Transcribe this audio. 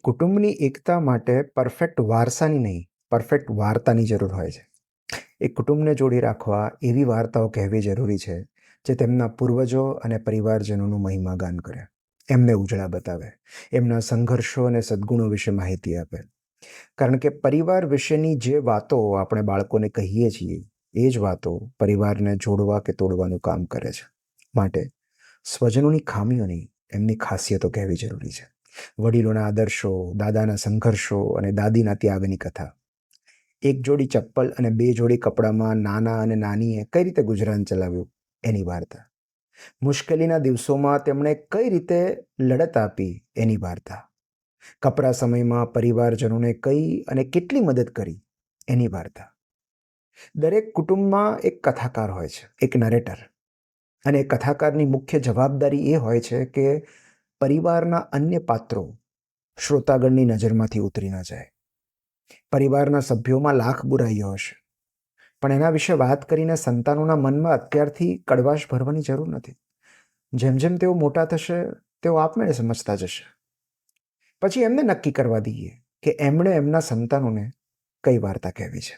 કુટુંબની એકતા માટે પરફેક્ટ વારસાની નહીં, પરફેક્ટ વાર્તાની જરૂર હોય છે. એક કુટુંબને જોડી રાખવા એવી વાર્તાઓ કહેવી જરૂરી છે જે તેમના પૂર્વજો અને પરિવારજનોનું મહિમાગાન કરે, એમને ઉજળા બતાવે, એમના સંઘર્ષો અને સદ્ગુણો વિશે માહિતી આપે. કારણ કે પરિવાર વિશેની જે વાતો આપણે બાળકોને કહીએ છીએ એ જ વાતો પરિવારને જોડવા કે તોડવાનું કામ કરે છે. માટે સ્વજનોની ખામીઓ નહીં, એમની ખાસિયતો કહેવી જરૂરી છે. વડીલોના આદર્શો, દાદાના સંઘર્ષો અને દાદીના ત્યાગની કથા. એક જોડી ચપ્પલ અને બે જોડી કપડામાં નાના અને નાનીએ કઈ રીતે ગુજરાન ચલાવ્યું એની વાર્તા. મુશ્કેલીના દિવસોમાં તેમણે કઈ રીતે લડત આપી એની વાર્તા. કપરા સમયમાં પરિવારજનોને કઈ અને કેટલી મદદ કરી એની વાર્તા. દરેક કુટુંબમાં એક કથાકાર હોય છે, એક નરેટર. અને કથાકારની મુખ્ય જવાબદારી એ હોય છે કે પરિવારના અન્ય પાત્રો શ્રોતાગણની નજરમાંથી ઉતરી ન જાય. પરિવારના સભ્યોમાં લાખ બુરાઈઓ હશે, પણ એના વિશે વાત કરીને સંતાનોના મનમાં અત્યારથી કડવાશ ભરવાની જરૂર નથી. જેમ જેમ તેઓ મોટા થશે તેઓ આપમેળે સમજતા જશે. પછી એમને નક્કી કરવા દઈએ કે એમણે એમના સંતાનોને કઈ વાર્તા કહેવી છે.